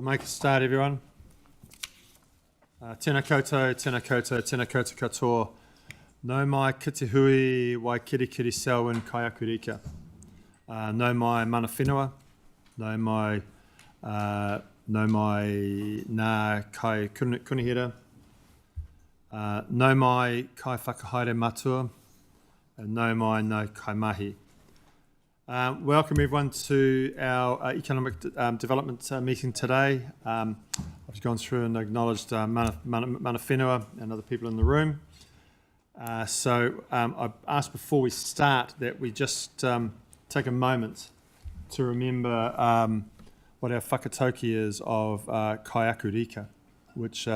We'll make a start, everyone. Tēnā koutou, tēnā koutou, tēnā koutou katoa. No mai kite hui wai kirikiri Selwyn kai aku rika. No mai mana whenua. No mai nā kai kunihira. No mai kai whakahaere matua. And no mai no kai mahi. Welcome everyone to our economic development meeting today. I've just gone through and acknowledged mana whenua and other people in the room. So I asked before we start that we just take a moment to remember what our whakatauki is of kai aku rika, which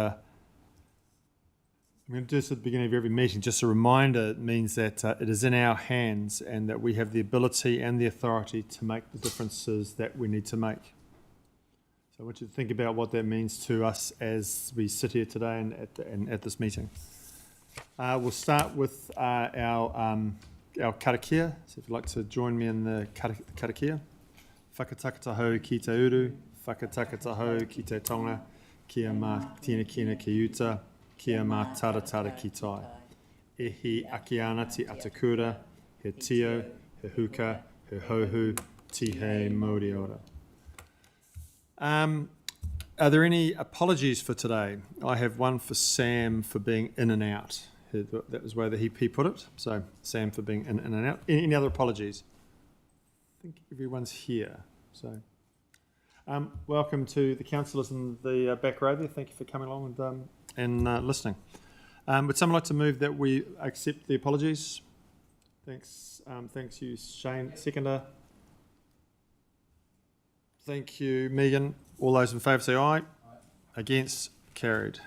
I'm going to do this at the beginning of every meeting. Just a reminder, it means that it is in our hands and that we have the ability and the authority to make the differences that we need to make. So I want you to think about what that means to us as we sit here today and at this meeting. We'll start with our karakia. So if you'd like to join me in the karakia. Whakatakatahau ki te uru, whakatakatahau ki te tonga, kia mā tina ki uta, kia mā taratara ki tai. E hi aki ana te atakura, he tio, he huka, he hohu, ti he mauri ora. Are there any apologies for today? I have one for Sam for being in and out. That was the way that he put it. So Sam for being in and out. Any other apologies? I think everyone's here. So welcome to the councillors in the back row there. Thank you for coming along and listening. Would someone like to move that we accept the apologies? Thanks. Thanks you, Shane. Seconder. Thank you, Megan. All those in favour say aye. Aye. Against? Carried.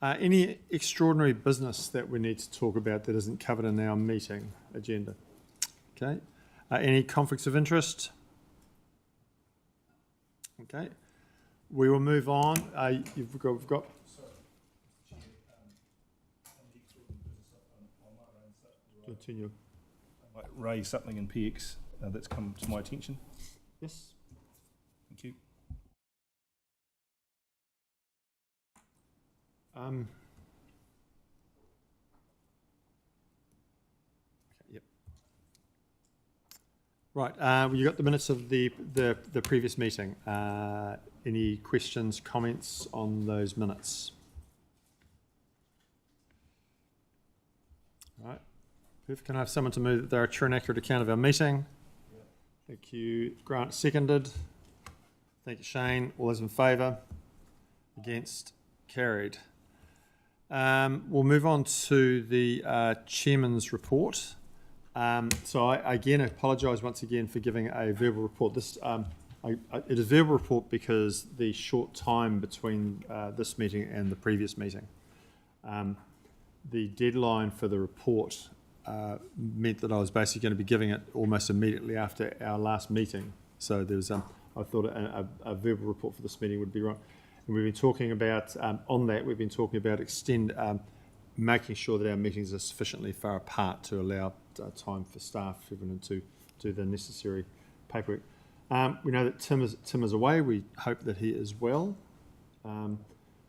Any extraordinary business that we need to talk about that isn't covered in our meeting agenda? Okay. Any conflicts of interest? Okay. We will move on. We've got continue. I might raise something in PX that's come to my attention. Yes. Thank you. Okay, yep. Right. You got the minutes of the previous meeting. Any questions, comments on those minutes? All right. Can I have someone to move that they're a true and accurate account of our meeting? Yep. Thank you, Grant. Seconded. Thank you, Shane. All those in favour? Against? Carried. We'll move on to the chairman's report. So I again apologise once again for giving a verbal report. This it is a verbal report because the short time between this meeting and the previous meeting. The deadline for the report meant that I was basically going to be giving it almost immediately after our last meeting. So there was, I thought a verbal report for this meeting would be right. And we've been talking about, on that, we've been talking about making sure that our meetings are sufficiently far apart to allow time for staff everyone to do the necessary paperwork. We know that Tim is away. We hope that he is well.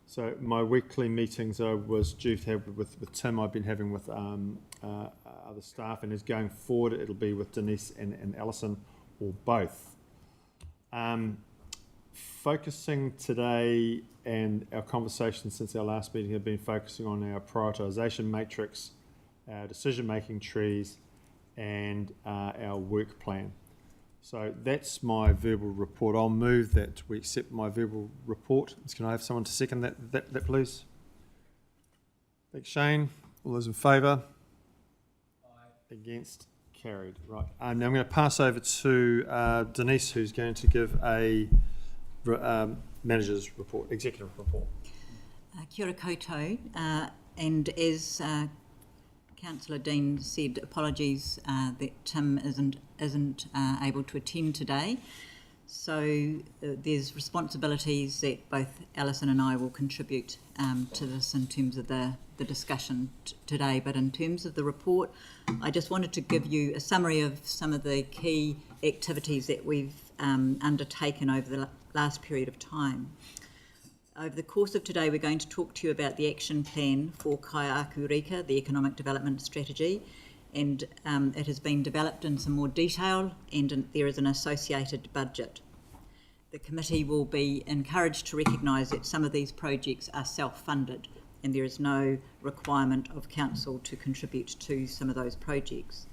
So my weekly meetings I was due to have with Tim, I've been having with other staff, and as going forward it'll be with Denise and Alison, or both. Focusing today, and our conversations since our last meeting have been focusing on our prioritisation matrix, our decision-making trees, and our work plan. So that's my verbal report. I'll move that we accept my verbal report. Can I have someone to second that please? Thanks, Shane. All those in favour? Aye. Against? Carried. Right. Now I'm going to pass over to Denise, who's going to give a manager's report, executive report. Kia ora koutou, and as Councillor Dean said, apologies that Tim isn't able to attend today. So there's responsibilities that both Alison and I will contribute to this in terms of the discussion today. But in terms of the report, I just wanted to give you a summary of some of the key activities that we've undertaken over the last period of time. Over the course of today, we're going to talk to you about the action plan for Kaiaku Rika, the economic development strategy, and it has been developed in some more detail, and there is an associated budget. The committee will be encouraged to recognise that some of these projects are self-funded, and there is no requirement of council to contribute to some of those projects.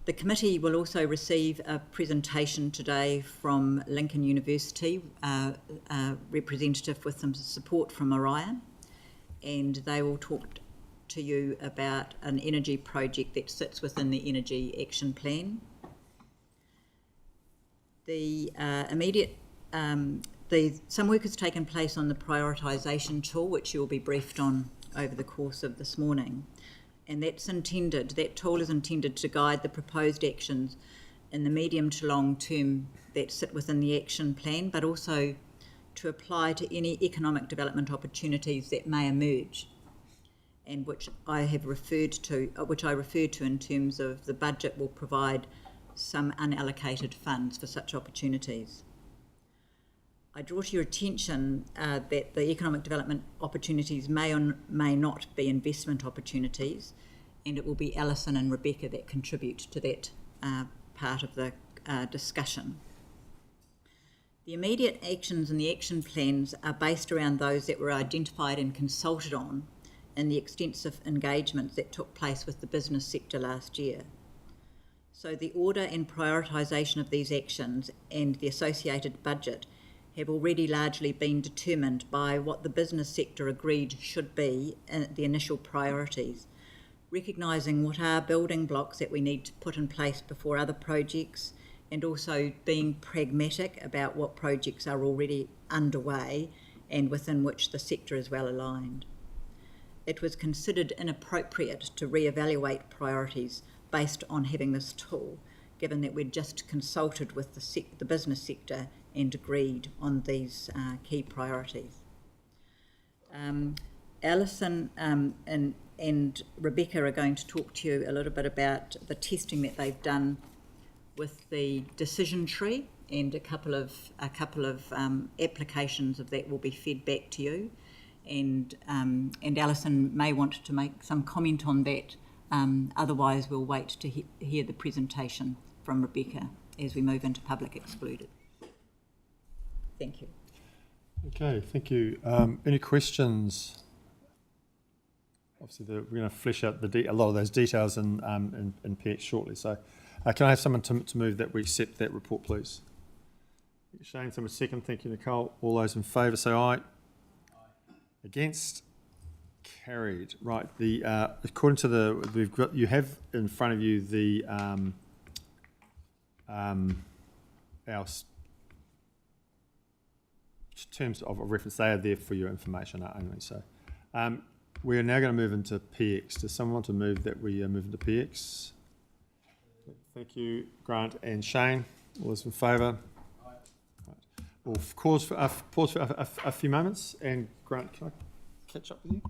The committee will also receive a presentation today from Lincoln University, a representative with some support from Orion, and they will talk to you about an energy project that sits within the Energy Action Plan. Some work has taken place on the prioritisation tool, which you'll be briefed on over the course of this morning. And that tool is intended to guide the proposed actions in the medium to long term that sit within the action plan, but also to apply to any economic development opportunities that may emerge, and which I referred to in terms of the budget will provide some unallocated funds for such opportunities. I draw to your attention that the economic development opportunities may or may not be investment opportunities, and it will be Alison and Rebecca that contribute to that part of the discussion. The immediate actions in the action plans are based around those that were identified and consulted on in the extensive engagements that took place with the business sector last year. So the order and prioritisation of these actions and the associated budget have already largely been determined by what the business sector agreed should be the initial priorities, recognising what are building blocks that we need to put in place before other projects, and also being pragmatic about what projects are already underway and within which the sector is well aligned. It was considered inappropriate to re-evaluate priorities based on having this tool, given that we'd just consulted with the business sector and agreed on these key priorities. Alison and Rebecca are going to talk to you a little bit about the testing that they've done with the decision tree, and a couple of applications of that will be fed back to you. And Alison may want to make some comment on that. Otherwise, we'll wait to hear the presentation from Rebecca as we move into public excluded. Thank you. Okay, thank you. Any questions? Obviously, we're going to flesh out a lot of those details in PX shortly. So, can I have someone to move that we accept that report, please? Shane, someone second. Thank you, Nicole. All those in favour, say aye. Aye. Against? Carried. Right. According to you have in front of you the our terms of reference. They are there for your information only. So we are now going to move into PX. Does someone want to move that we move into PX? Thank you, Grant and Shane. All those in favour? Right. We'll pause for a few moments. And Grant, can I catch up with you?